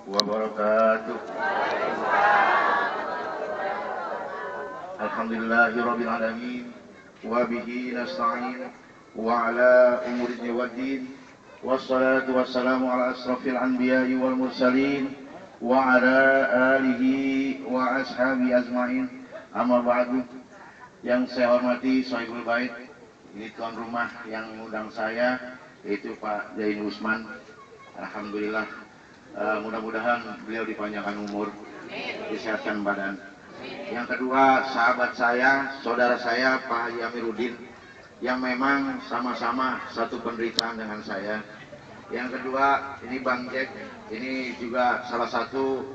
wabarakatuh. Alhamdulillahirabbil alamin wa bihi nasta'in wa ala umuri waddin wassalatu wassalamu ala asrafil anbiya'i wal mursalin wa ala alihi wa ashabi ajmain. Amma ba'du. Yang saya hormati Sohibul Bait, ini tuan rumah yang mengundang saya, yaitu Pak Zain Usman. Alhamdulillah, mudah-mudahan beliau dipanjangkan umur, disehatkan badan. Yang kedua, sahabat saya, saudara saya Pak Haji Amiruddin, yang memang sama-sama satu penderitaan dengan saya. Yang kedua, ini Bang Jack, ini juga salah satu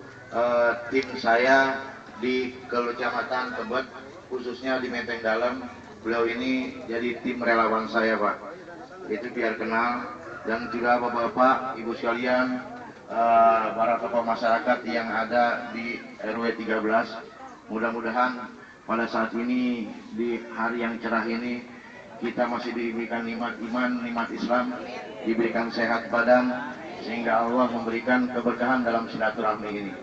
tim saya di Kecamatan Tebet, khususnya di Menteng Dalam. Beliau ini jadi tim relawan saya, Pak. Itu biar kenal. Dan juga Bapak-bapak, Ibu sekalian, para tokoh masyarakat yang ada di RW 13. Mudah-mudahan pada saat ini, di hari yang cerah ini, kita masih diberikan nikmat iman, nikmat Islam, diberikan sehat badan, sehingga Allah memberikan keberkahan dalam silaturahmi ini.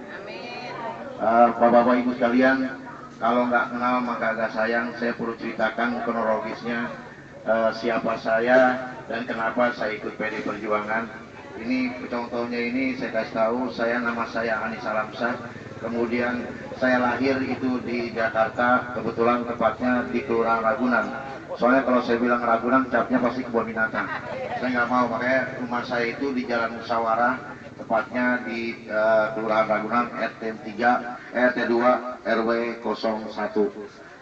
Bapak-bapak, Ibu sekalian, kalau nggak kenal maka agak sayang, saya perlu ceritakan kronologisnya, siapa saya dan kenapa saya ikut PD Perjuangan. Ini contohnya, ini saya kasih tahu, nama saya Ani Salamsah. Kemudian saya lahir itu di Jakarta, kebetulan tepatnya di Kelurahan Ragunan. Soalnya kalau saya bilang Ragunan, capnya pasti kebun binatang. Saya nggak mau, makanya rumah saya itu di Jalan Musyawarah, tepatnya di Kelurahan Ragunan, RT 2 RW 01.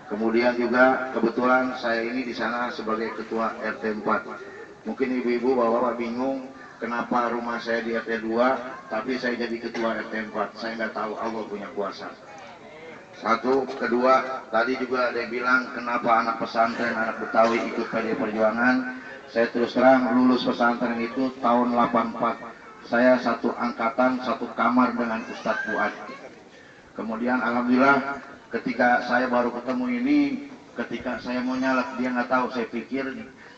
Kemudian juga kebetulan saya ini di sana sebagai ketua RT 4. Mungkin ibu-ibu bapak-bapak bingung kenapa rumah saya di RT 2 tapi saya jadi ketua RT 4. Saya nggak tahu, Allah punya kuasa. Satu, kedua, tadi juga ada yang bilang kenapa anak pesantren, anak Betawi ikut PD Perjuangan. Saya terus terang lulus pesantren itu tahun 84. Saya satu angkatan, satu kamar dengan Ustadz Fuad. Kemudian alhamdulillah ketika saya baru ketemu ini, ketika saya mau nyalek, dia nggak tahu, saya pikir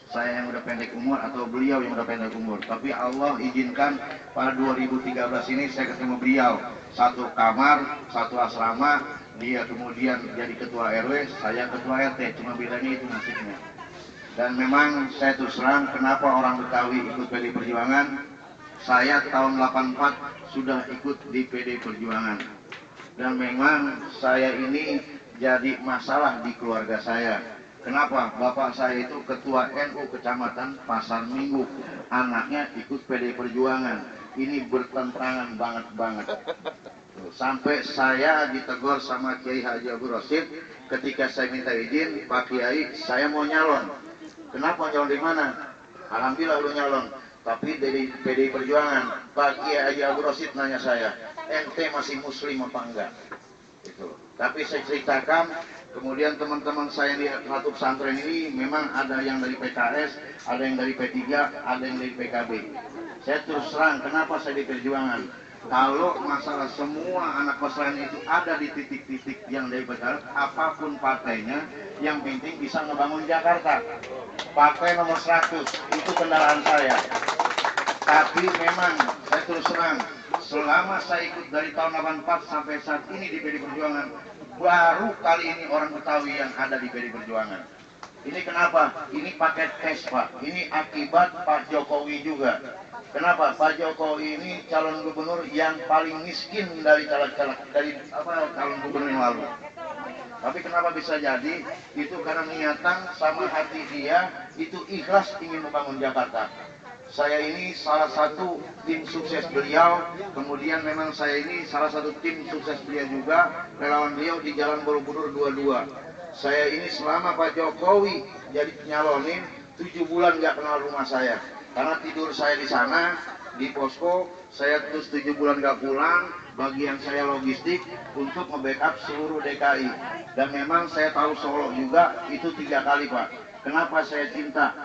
saya yang udah pendek umur atau beliau yang udah pendek umur. Tapi Allah izinkan pada 2013 ini saya ketemu beliau. Satu kamar, satu asrama, dia kemudian jadi ketua RW, saya ketua RT, cuma bedanya itu nasibnya. Dan memang saya terus terang kenapa orang Betawi ikut PD Perjuangan. Saya tahun 84 sudah ikut di PD Perjuangan. Dan memang saya ini jadi masalah di keluarga saya. Kenapa? Bapak saya itu ketua NU Kecamatan Pasar Minggu. Anaknya ikut PD Perjuangan. Ini bertentangan banget. Sampai saya ditegur sama Kiai Haji Abdul Rasid ketika saya minta izin, Pak Kiai, saya mau nyalon. Kenapa nyalon di mana? Alhamdulillah lu nyalon. Tapi dari PD Perjuangan, Pak Kiai Haji Abdul Rasid nanya saya, ente masih muslim apa enggak? Gitu. Tapi saya ceritakan, kemudian teman-teman saya di satu pesantren ini memang ada yang dari PKS, ada yang dari P3, ada yang dari PKB. Saya terus terang, kenapa saya di Perjuangan? Kalau masalah semua anak pesantren itu ada di titik-titik yang dari PKS, apapun partainya, yang penting bisa ngebangun Jakarta. Partai nomor 100, itu kendaraan saya. Tapi memang saya terus terang, selama saya ikut dari tahun 84 sampai saat ini di PD Perjuangan, baru kali ini orang Betawi yang ada di PD Perjuangan. Ini kenapa? Ini paket cash, Pak. Ini akibat Pak Jokowi juga. Kenapa? Pak Jokowi ini calon gubernur yang paling miskin dari calon gubernur yang lalu. Tapi kenapa bisa jadi? Itu karena niatan sama hati dia itu ikhlas ingin membangun Jakarta. Saya ini salah satu tim sukses beliau, kemudian memang saya ini salah satu tim sukses beliau juga, relawan beliau di Jalan Borobudur 22. Saya ini selama Pak Jokowi jadi nyalonin 7 bulan nggak kenal rumah saya, karena tidur saya di sana di posko. Saya terus 7 bulan nggak pulang, bagian saya logistik untuk nge-backup seluruh DKI. Dan memang saya tahu Solo juga itu 3 kali, Pak. Kenapa saya cinta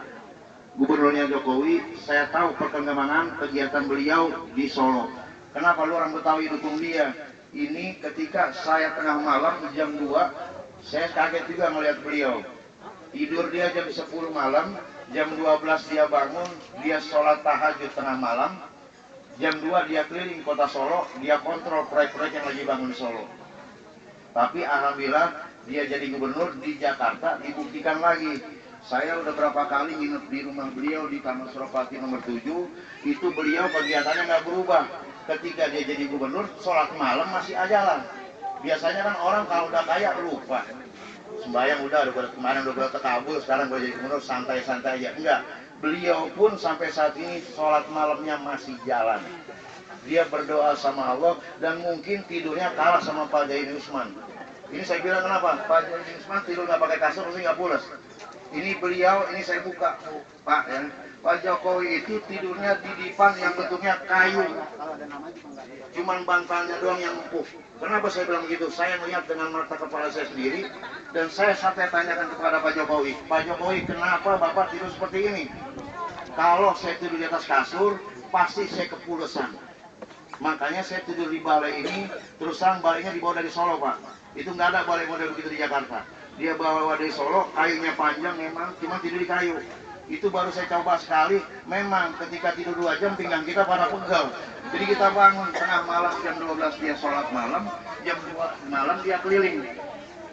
Gubernurnya Jokowi? Saya tahu perkembangan kegiatan beliau di Solo. Kenapa lu orang Betawi dukung dia? Ini ketika saya tengah malam jam 2, saya kaget juga melihat beliau. Tidur dia jam 10 malam, jam 12 dia bangun, dia sholat tahajud tengah malam. Jam 2 dia keliling kota Solo, dia kontrol proyek-proyek yang lagi bangun di Solo. Tapi alhamdulillah dia jadi gubernur di Jakarta, dibuktikan lagi. Saya udah berapa kali nginep di rumah beliau di Taman Suropati nomor 7, itu beliau kegiatannya nggak berubah. Ketika dia jadi gubernur, sholat malam masih ajalan. Biasanya kan orang kalau udah kaya lupa. Sembayang udah kemarin udah terkabul, sekarang gue jadi gubernur santai-santai aja. Enggak, beliau pun sampai saat ini sholat malamnya masih jalan. Dia berdoa sama Allah dan mungkin tidurnya kalah sama Pak Jaini Usman. Ini saya bilang kenapa? Pak Jaini Usman tidur nggak pakai kasur, mesti nggak pulas. Ini beliau, ini saya buka, Pak ya. Pak Jokowi itu tidurnya di dipan yang bentuknya kayu. Cuman bantalnya doang yang empuk. Kenapa saya bilang begitu? Saya melihat dengan mata kepala saya sendiri dan saya tanyakan kepada Pak Jokowi. Pak Jokowi, kenapa Bapak tidur seperti ini? Kalau saya tidur di atas kasur, pasti saya kepulesan. Makanya saya tidur di balai ini, terus terang balainya dibawa dari Solo, Pak. Itu nggak ada balai model begitu di Jakarta. Dia bawa dari Solo, kayunya panjang memang, cuma tidur di kayu. Itu baru saya coba sekali, memang ketika tidur 2 jam pinggang kita pada pegel. Jadi kita bangun tengah malam jam 12 dia sholat malam, jam 2 malam dia keliling.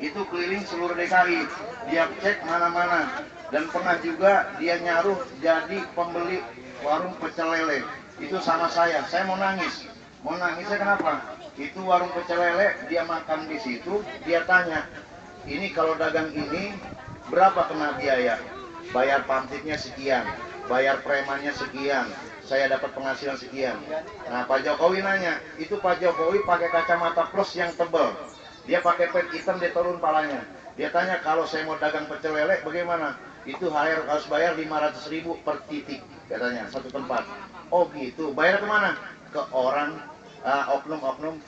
Itu keliling seluruh DKI, dia cek mana-mana. Dan pernah juga dia nyaruh jadi pembeli warung pecel lele. Itu sama saya mau nangis. Mau nangisnya kenapa? Itu warung pecel lele, dia makan di situ, dia tanya, ini kalau dagang ini berapa kena biaya? Bayar pamfletnya sekian, bayar premannya sekian, saya dapat penghasilan sekian. Nah Pak Jokowi nanya, itu Pak Jokowi pakai kacamata plus yang tebal, dia pakai pet hitam, dia turun palanya. Dia tanya, kalau saya mau dagang pecel lele bagaimana? Itu harus bayar 500.000 per titik katanya, satu tempat. Oh gitu, bayar kemana? Ke orang oknum-oknum